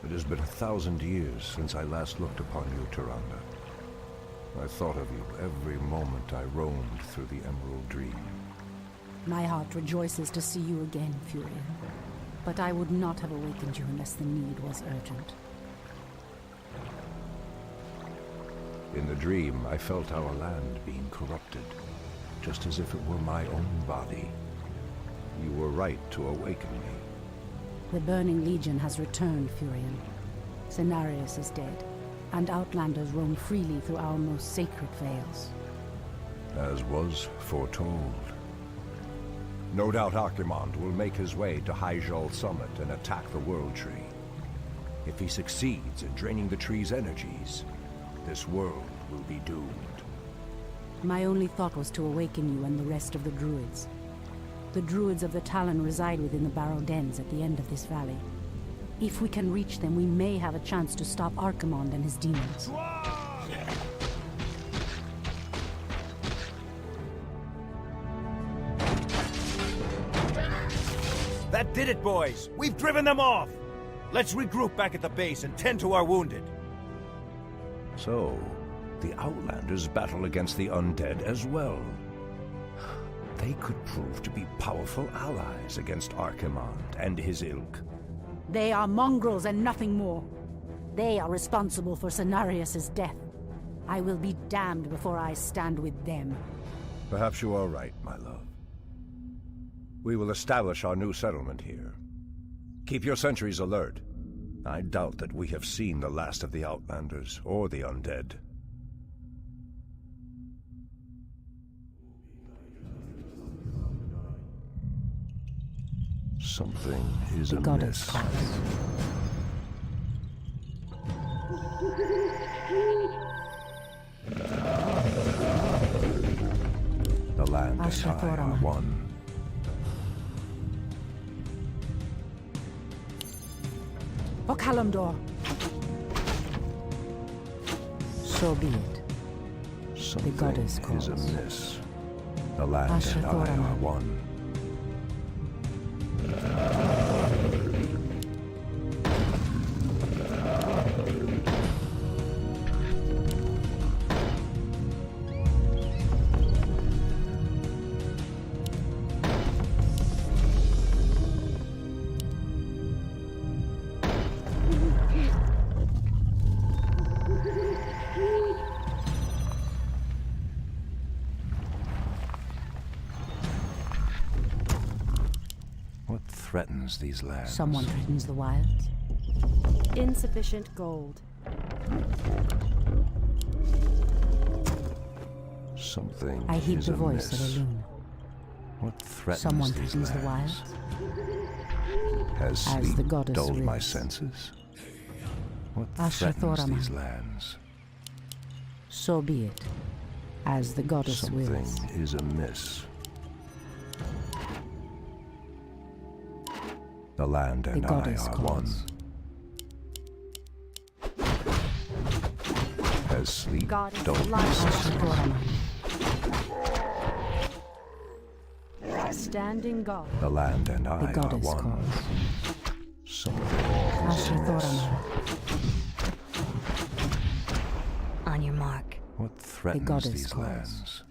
It has been 1,000 years since I last looked upon you, Tyrande. I thought of you every moment I roamed through the Emerald Dream. My heart rejoices to see you again, Furion. But I would not have awakened you unless the need was urgent. In the dream, I felt our land being corrupted, just as if it were my own body. You were right to awaken me. The Burning Legion has returned, Furion. Cenarius is dead, and Outlanders roam freely through our most sacred vales. As was foretold. No doubt Archimonde will make his way to Hyjal Summit and attack the World Tree. If he succeeds in draining the tree's energies, this world will be doomed. My only thought was to awaken you and the rest of the Druids. The Druids of the Talon reside within the Barrow Dens at the end of this valley. If we can reach them, we may have a chance to stop Archimonde and his demons. That did it, boys! We've driven them off! Let's regroup back at the base and tend to our wounded. So, the Outlanders battle against the undead as well. They could prove to be powerful allies against Archimonde and his ilk. They are mongrels and nothing more. They are responsible for Cenarius' death. I will be damned before I stand with them. Perhaps you are right, my love. We will establish our new settlement here. Keep your sentries alert. I doubt that we have seen the last of the Outlanders or the undead. Something is The goddess amiss. calls. The land and I are one. For Kalimdor. So be it. Something goddess is calls. amiss. The land and I are one. What threatens these lands? Someone threatens the wilds. Insufficient gold. Something I heed is the voice of amiss. Elune. What threatens Someone these threatens the lands? wilds. Has As sleep the goddess dulled my wills. senses? What Asher threatens Thoraman. these lands? So be it. As the goddess Something wills. is amiss. The land and I goddess are calls. one. Has sleep Goddess dulled my light. senses? Ashatoraman. Standing guard. The land and I The are goddess one. calls. Something is amiss. Ashatoraman. On your mark. What threatens goddess these calls. lands?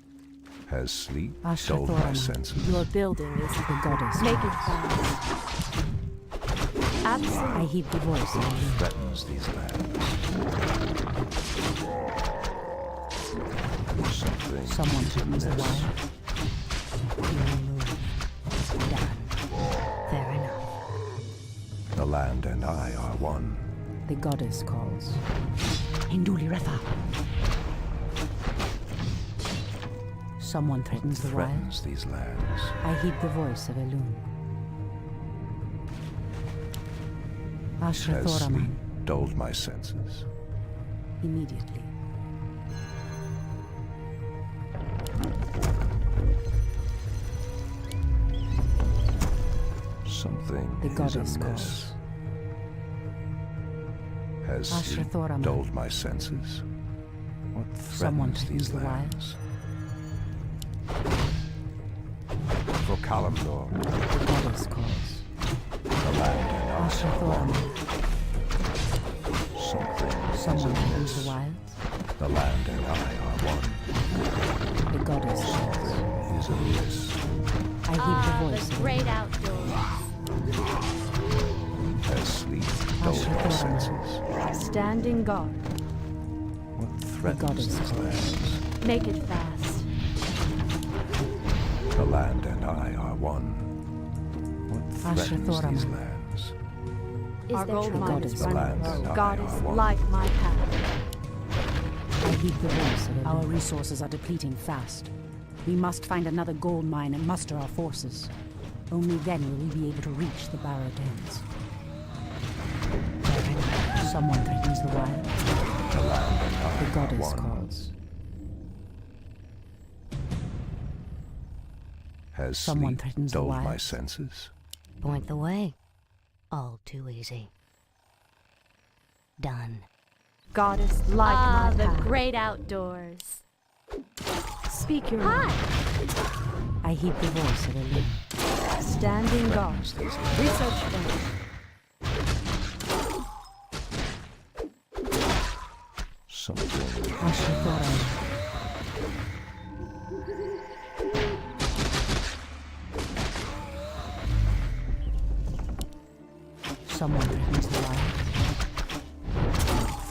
Has sleep Asher dulled my Thoraman. senses? Your building is The goddess make it calls. fast. Absolutely. I heed the voice of Elune. Threatens these lands. Something Someone is threatens the amiss. wild. You move. Done. Fair enough. The land and I are one. The goddess calls. Hinduli Refa. Someone threatens the wild. Threatens these lands. I heed the voice of Elune. Has sleep Ashatoraman. dulled my senses? Immediately. Something The is goddess amiss. calls. Has sleep Ashatoraman. dulled my senses? What Someone threatens these threatens the wild. lands? For Kalimdor, The goddess calls. the land and I are one. Ashatoraman. Someone threatens amiss. the wilds. The land and I are one. The goddess calls. Something is amiss. I heed the voice the of great outdoors. As sleep dulled my senses. Standing guard. What threatens goddess these calls. lands? Make it fast. The land and I are one. What threatens Thorama. these lands? Is Our there gold trouble? mine goddess is The running land and low. I Goddess, are one. light my path. I heed the voice of our resources are depleting fast. We must find another gold mine and muster our forces. Only then will we be able to reach the barrow dens. Someone threatens the wild. The land and I The goddess are one. calls. Has Someone sleep threatens the dulled my wilds. senses? Point the way. All too easy. Done. Goddess, light my the path. great outdoors. Speak your Hi. mind. I heed the voice of Elune. Standing guard. Threatens these lands. Research finished. Something Ashithoran. Someone threatens the wild.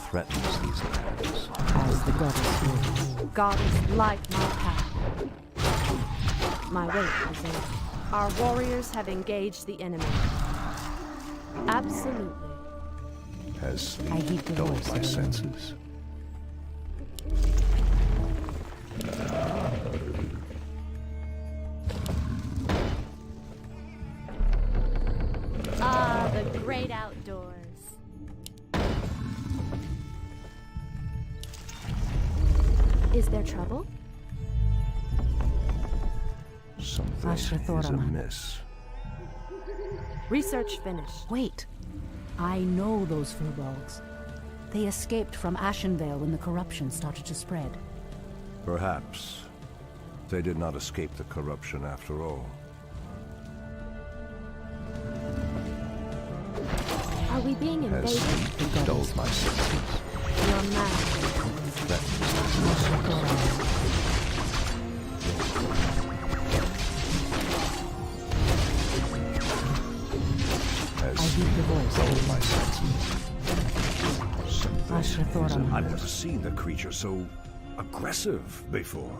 threatens these lands. As the goddess wills. Goddess, light my path. My wait is over. Our warriors have engaged the enemy. Absolutely. Has sleep I heed the dulled voice my of the senses? The great outdoors. Is there trouble? Something is Ashithoraman. amiss. Research finished. Wait. I know those furbolgs. They escaped from Ashenvale when the corruption started to spread. Perhaps they did not escape the corruption after all. Are we being Has invaded? sleep dulled my senses? Your man. Threatens I heed the voice dulled of my senses. Something is Ashithoraman. I've never seen the creature so aggressive before.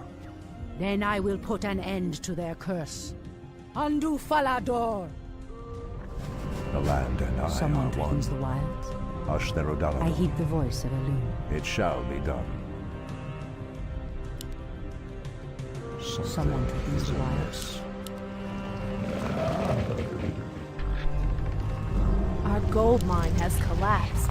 Then I will put an end to their curse. Undo Falador! The land and I Someone are threatens one. the wilds. I Ashtherodalabon. heed the voice of Elune. It shall be done. Someone threatens is the wilds. amiss. Our gold mine has collapsed.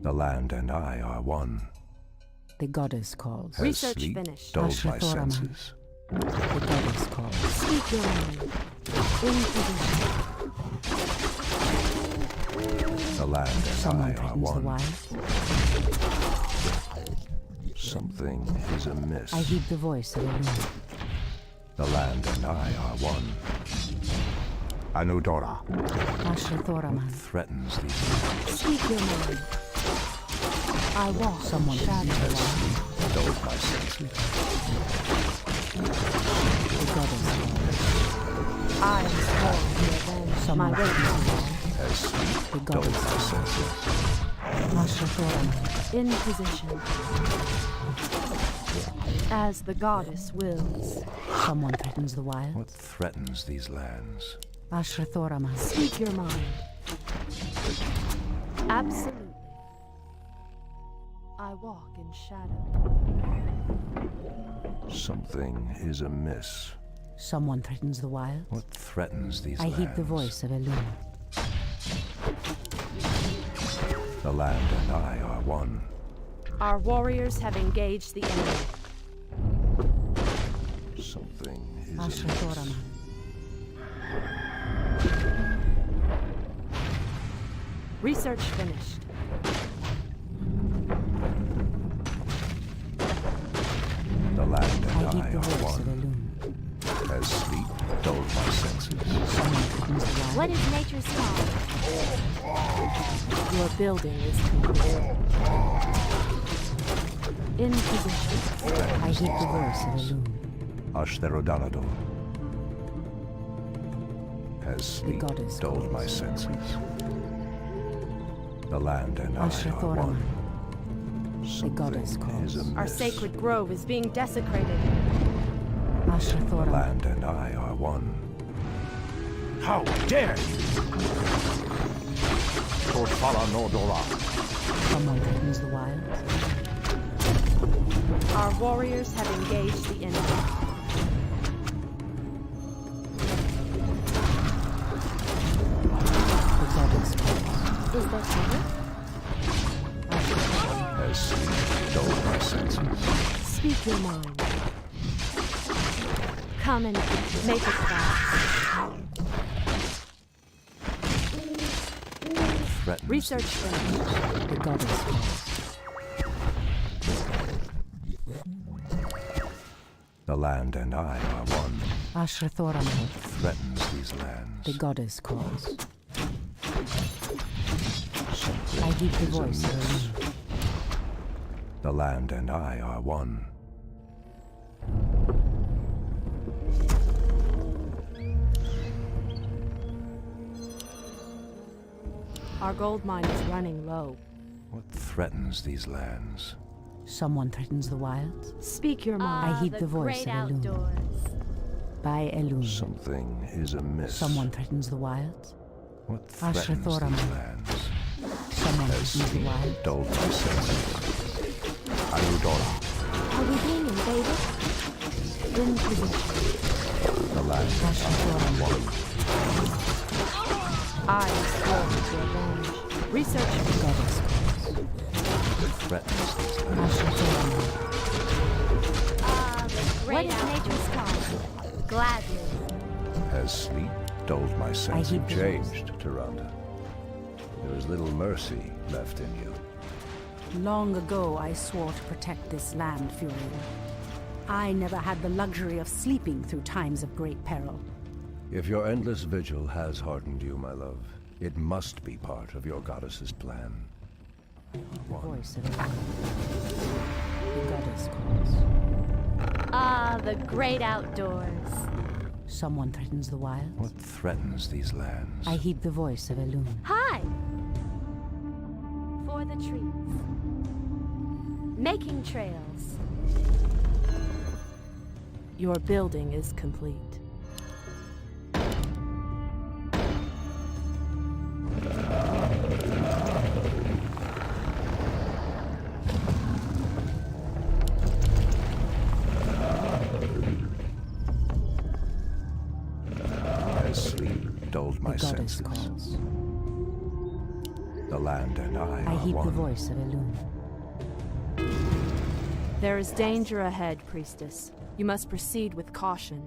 The land and I are one. The goddess calls. Has Research sleep finished. dulled my Ashithoraman. senses? The goddess calls. Speak your mind. In position. The land and Someone I are threatens the one. wilds. Something is amiss. I heed the voice of Elune. The land and I are one. Anudora Ashithoraman. threatens these lands. Speak your mind. I walk. Someone threatens the wilds. Dulled my senses. The goddess calls. I am sworn to avenge my Someone wait. threatens the wilds. Has sleep The dulled goddess my senses? Ashithoraman. In position. As the goddess wills. Someone threatens the What wilds. threatens these lands? Ashithoraman. Speak your mind. Absolutely. I walk in shadow. Something is amiss. Someone threatens the wilds. What threatens these I lands? heed the voice of Elune. The land and I are one. Our warriors have engaged the enemy. Something is amiss. Ashithoraman. Research finished. The land I and heed I the are voice of one. Elune. As sleep dulled my senses. Someone threatens the wild. What is nature's call? Your building is complete. In position. I heed the voice of a loon. Ashtherodalador. Has sleep goddess dulled calls. my senses? The land and I are Ashrathoraman. one. goddess Something is calls. amiss. Our sacred grove is being desecrated. The Ashrathoraman. land and I are one. How dare you! Tortfala Nordora. Someone threatens the wild. Our warriors have engaged the enemy. The goddess calls. Is that cover? Has sleep dulled my senses? Speak your mind. Come and make it fast. Threatens Research finished. The goddess calls. the land and I are one. Ashrathoraman. Threatens these lands. The goddess calls. Something I heed the is voice of a amiss. loon. The land and I are one. Our gold mine is running low. What threatens these lands? Someone threatens the wilds. Speak your mind. I heed the voice of a loon. By a loon. Something is amiss. Someone threatens the wilds. What threatens these Ashrathoraman. lands? Someone Has threatens the sleep wilds. dulled my senses? Aludora. Are we being invaded? In position. The land and I Ashrathoraman. are one. I swore to avenge. Research The goddess calls. Threatens these lands. Ashrathoraman. What is nature's call? Gladly. Has sleep dulled my sense heed and the changed, Tyrande? There is little mercy left in you. Long ago, I swore to protect this land, Furion. I never had the luxury of sleeping through times of great peril. If your endless vigil has hardened you, my love, it must be part of your goddess's plan. The voice of a loon. The goddess calls. Ah, the great outdoors. Someone threatens the wilds. What threatens these lands? I heed the voice of a loon. Hi! For the trees. Making trails. Your building is complete. Has sleep dulled my The goddess senses? calls. The land and I I are heed the one. voice of a loon. There is danger ahead, priestess. You must proceed with caution.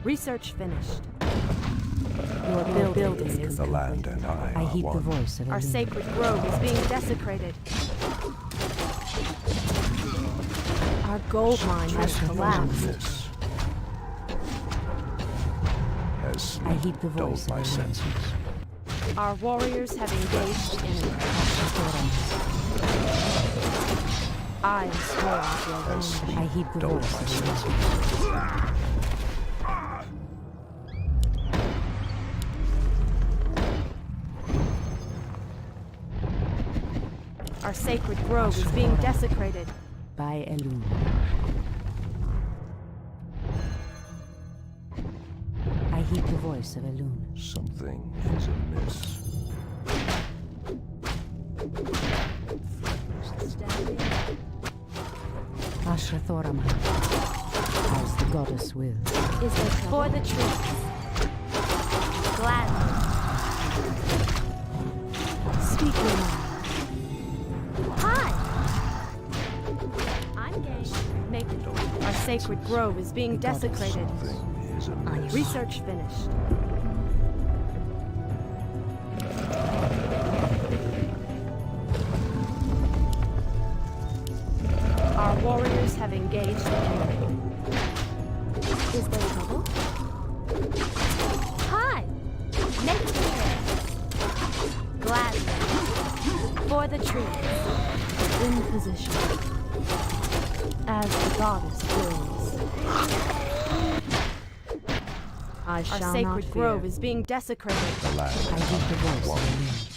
Research finished. Your building is The land and I I are heed the one. voice of a Our loon. sacred grove is being desecrated. Our gold mine has collapsed. This has I sleep heed the dulled voice my of a loon. senses? Our warriors have engaged the enemy. I am sworn to Has avenge. sleep I heed the dulled voice my of a loon. senses? Our sacred grove is being desecrated. By a loon. I heed the voice of a loon. Something is amiss. Ashrathoraman. As the goddess will. Is there for the trees? Gladly. Speak your mind. sacred grove is being desecrated. Something is amiss. Research finished. Our warriors have engaged the enemy. Is there trouble? Hi! Make it gladly. For the trees. In position. As the goddess wills. I shall Our sacred not fear. grove is being desecrated. The land I heed the voice of Elune.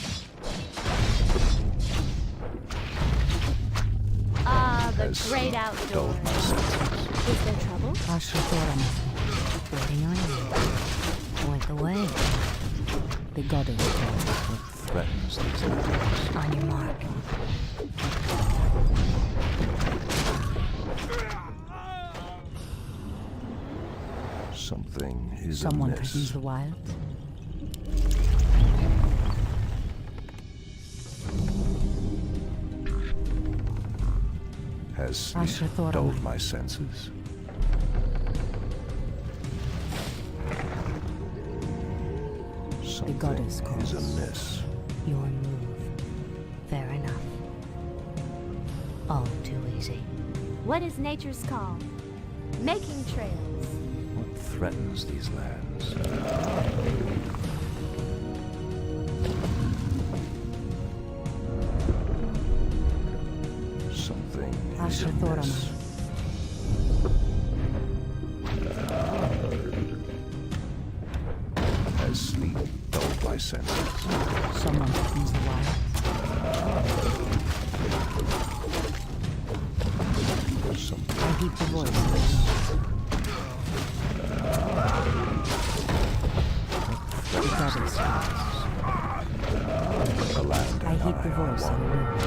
Ah, the has great dulled outdoors. my senses. Is there trouble? Ashrathoram, Waiting on you. Point the way. the goddess calls. What threatens these lands? On your mark. Something is Someone amiss. threatens the wild. Has sleep Ashrathoram. dulled my senses? Something goddess is calls. amiss. Your move. Fair enough. All too easy. What is nature's call? Making trails. What threatens these lands? Something is Ashrathoram. amiss. Has sleep dulled my senses? Someone threatens the wild. Something I heed the is voice. amiss. The goddess calls. The land I and heed the are voice of one. Elune.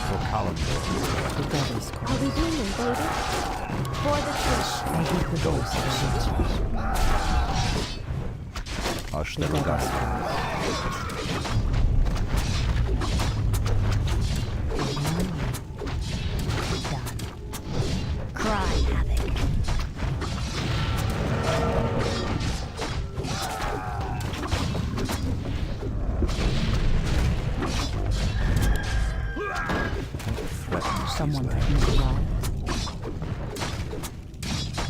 For Talon, The goddess Are calls. we being invaded? For the truth. I heed the voice of Elune. The goddess calls. Waiting on you. Done. Cry havoc. threatens Someone these threatens the wild. lands.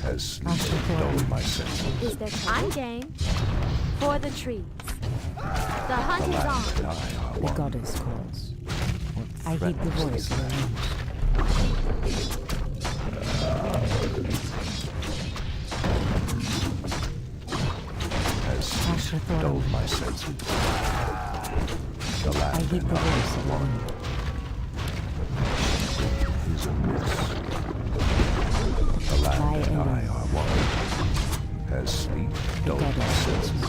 Has sleep Ashrathoram. dulled my senses? Is there trouble? I'm game. For the trees. The hunt is Land on. and I are The one. goddess calls. What I heed the threatens voice these of lands? Elune. Has sleep Ashrathoram. dulled my senses? The I land heed and the I voice of are one. Elune. Is amiss. The land By and I Elune. are one. Has sleep dulled my goddess. senses?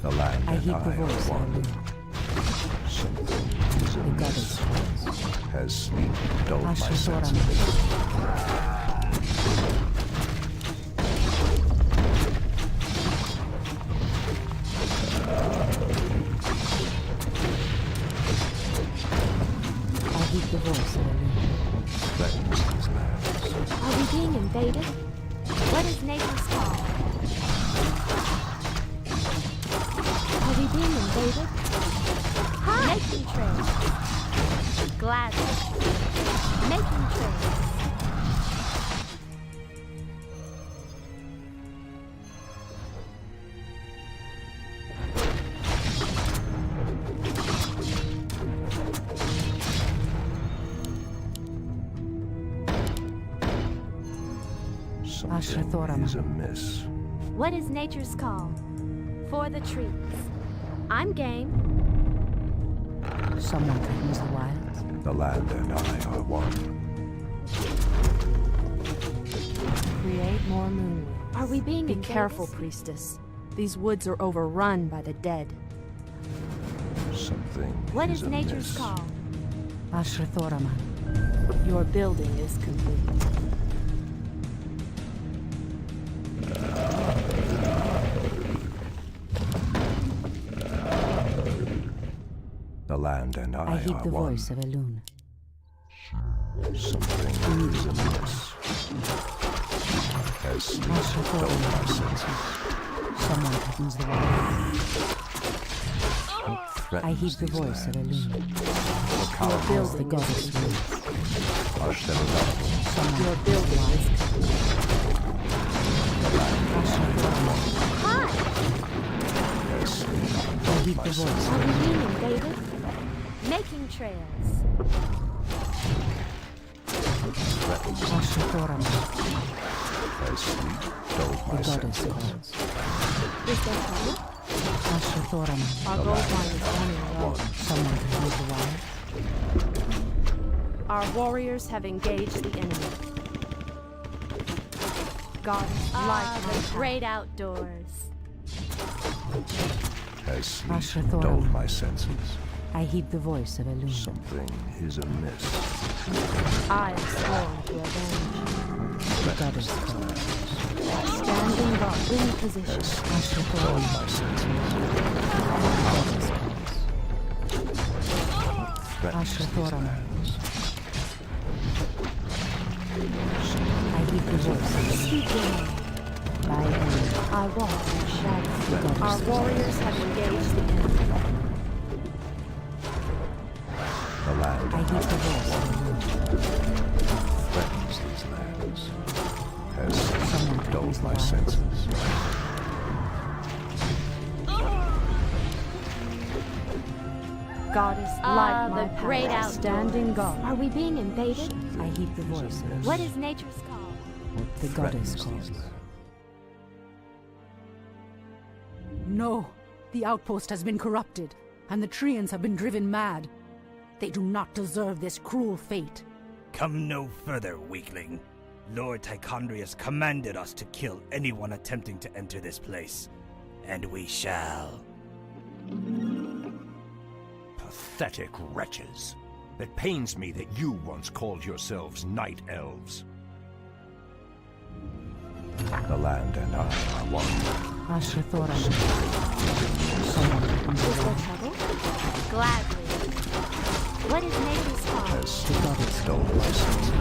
The land I and heed the I are voice of one. Elune. Something is The goddess amiss. calls. Has sleep dulled my Ashrathoram. senses? I heed the voice of Elune. Threatens these lands. Are we being invaded? What is nature's call? Are we being invaded? Hi! Making trails. Gladly. Making trails. Something Ashrathoram. is amiss. What is nature's call? For the trees. I'm game. Someone threatens the wild. The land and I are one. Create more moonwood. Are we being Be invaded? careful, priestess. These woods are overrun by the dead. Something What is is nature's amiss. call? Ashrathoram. Your building is complete. The land and I I heed are the one. voice of Elune. Something is amiss. As sleep dulled my senses. Someone threatens the wall. What I heed threatens the these voice of lands? Elune. The Your coward building the is complete. Hush them about. Your building is Hi! As sleep I dulled heed my the voice. senses. Are we being invaded? Making trails. Threatens Ashatoram, as sleep dulled my the goddess senses. calls. Is there trouble? Ashatoram, Our gold mine is running low. someone threatens the wall. Our warriors have engaged the enemy. Goddess, light the great outdoors. As sleep Ashatoram. dulled my senses. I heed the voice of Elune. Something is amiss. I am sworn to avenge. The goddess calls. Standing guard in position. Dulled my senses. Goddess calls. Threatens these Ashatoram. lands. I heed the voice of Elune. Speak your name. By Elune, I walk in shadows. the goddess Our calls. warriors have engaged the enemy. The land I heed the voice of Elune. threatens these lands. As Someone sleep dulled threatens my the senses. Goddess, light my great outdoors. standing guard. Are we being invaded? I heed the voice of Elune. What is nature's call? The goddess Threatens calls. these lands. No! The outpost has been corrupted, and the Treants have been driven mad. They do not deserve this cruel fate. Come no further, weakling. Lord Tichondrius commanded us to kill anyone attempting to enter this place. And we shall. Pathetic wretches. It pains me that you once called yourselves night elves. The land and I are one. Ashatoram. Someone threatens the Is there wall. trouble? Gladly. What is nature's call? As sleep dulled my senses.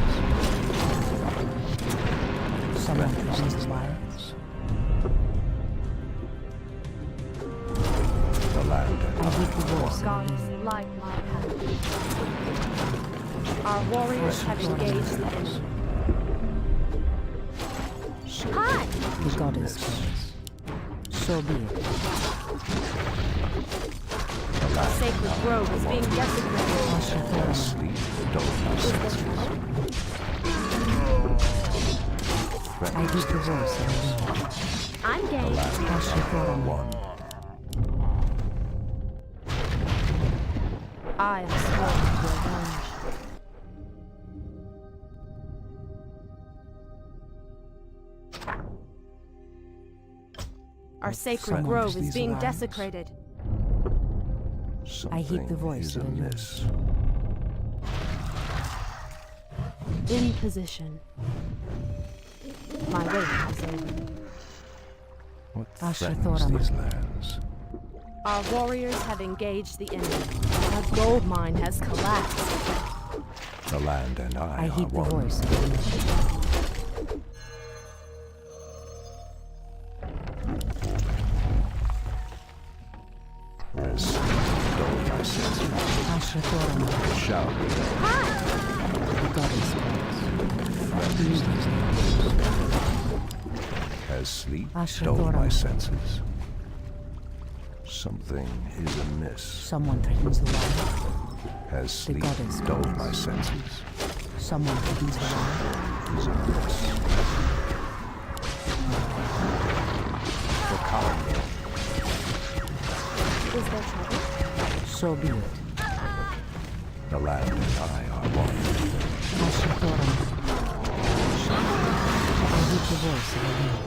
Someone threatens the wilds. The land and I heed the I are voice of Goddess, Elune. light my path. Our warriors have engaged the enemy. Hi! The goddess calls. So be it. Our sacred grove is being desecrated. Ashatoram. sleep dulled my Is there senses. trouble? I heed the voice of Elune. I'm game. Ashatoram. One. I am sworn to avenge. Our sacred threatens grove is these being lands? desecrated. I heed the Something voice is of Elune. amiss. In position. My wait is over. What Ashatoram. threatens these lands? Our warriors have engaged the enemy. Our gold mine has collapsed. The land and I I are heed the one. voice of Elune. As sleep dulled my senses. Ashatoram. Shall be The goddess calls. threatens these lands. As sleep dulled Ashatoram. my senses. Something is amiss. Someone threatens the wall. As sleep goddess dulled calls. my senses. Someone threatens the wall. Is amiss. The coward Is there trouble? So be it. the land and I are one. Ashatoram. I heed the voice of Elune.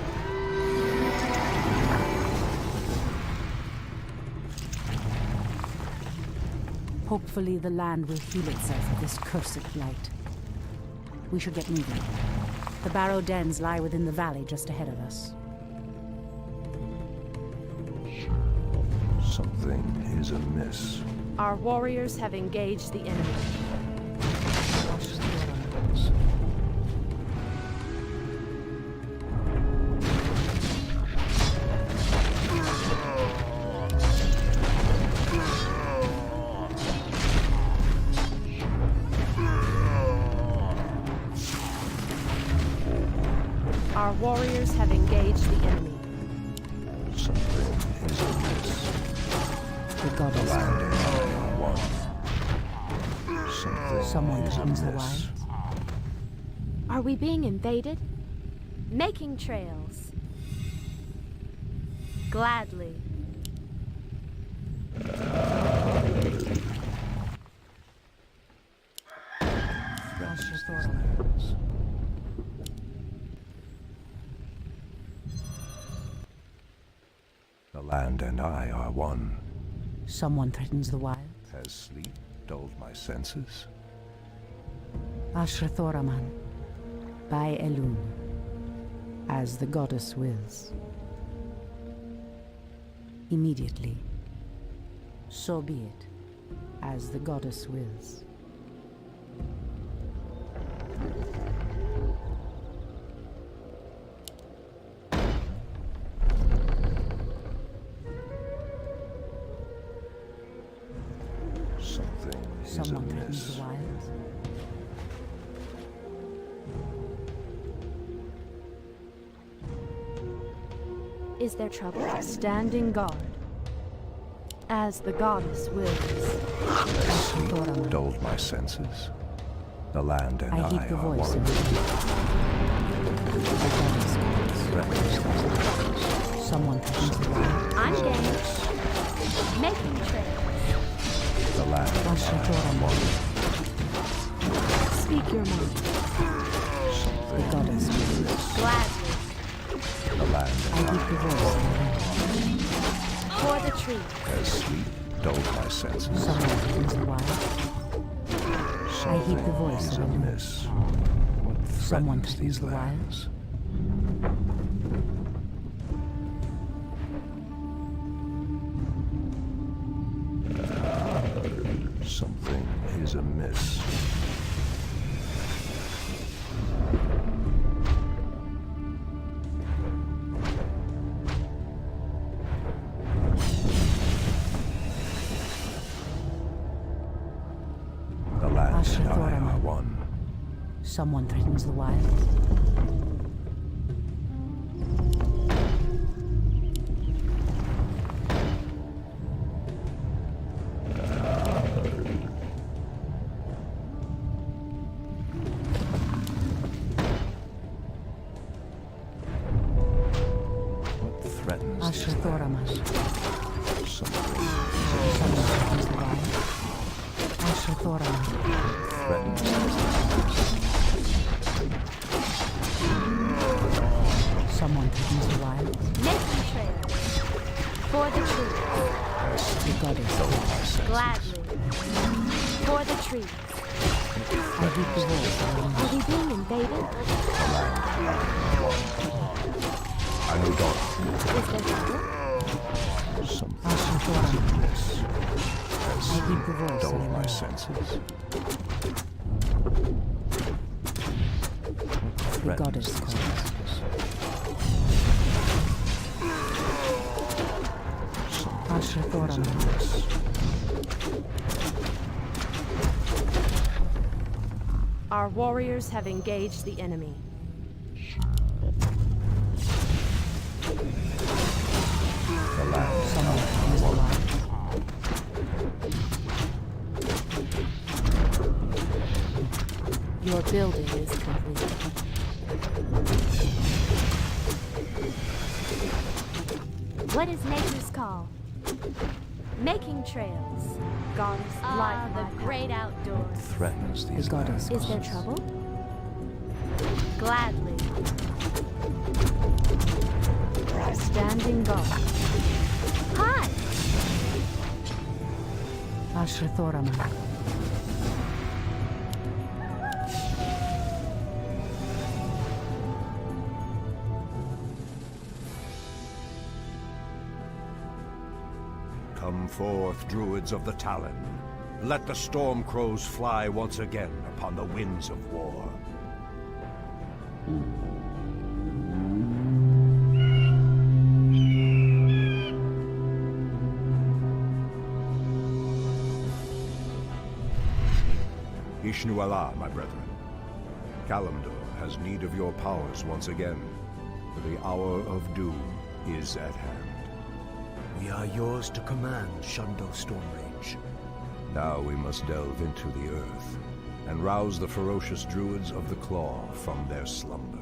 Hopefully the land will heal itself of this cursed blight. We should get moving. The barrow dens lie within the valley just ahead of us. Something is amiss. Our warriors have engaged the enemy. Ashatoram. warriors have engaged the enemy. Something is amiss. The goddess. Land and I are one. Someone is threatens the amiss. wilds. Are we being invaded? Making trails. Gladly. The land and I are one. Someone threatens the wilds. Has sleep dulled my senses? Ashrathoraman, by Elun, as the goddess wills. Immediately, so be it, as the goddess wills. Something is Someone threatens amiss. the wilds. Is there trouble? Standing guard. As the goddess wills. Has sleep dulled my senses? The land and I heed I the are voice one. of the goddess calls. Threatens these lands. Someone threatens the wilds. I'm game. Making trails. The land and I are Ashrathoraman, one. Speak your mind. the Something goddess is wills. amiss. Gladly. The land I and heed the voice of the wind. For the tree. has sleep dulled my senses? Someone threatens the wilds. I heed the voice Is of the wind. amiss. What Someone threatens threatens these the lands? Something is amiss. The land and I Ashrathoraman. are one. Someone threatens the wilds. What threatens these Ashrathoraman. lands? Something Someone threatens the wilds. Ashrathoraman. threatens these lands. Someone threatens the wilds. Making trails. For the tree. Has The sleep goddess dulled calls. my senses? Gladly. For the tree. I heed the voice of the wind. Are we being invaded? The land and I are one. I know dark. Is there trouble? Something Ashrathoraman. amiss. I heed the voice of Dulled the my wind. senses. The goddess calls. Ashrathoraman. Our warriors have engaged the enemy. The land Someone threatens the wilds. Your building is complete. What is nature's call? Making trails. Goddess light the great outdoors. threatens these The goddess lands. Is there trouble? Gladly. Standing guard. Hi! Ashrathoraman. Come forth, Druids of the Talon. Let the storm crows fly once again upon the winds of war. Ishnu Allah, my brethren. Kalimdor has need of your powers once again. The hour of doom is at hand. We are yours to command, Shundo Stormrage. Now we must delve into the earth and rouse the ferocious druids of the Claw from their slumber.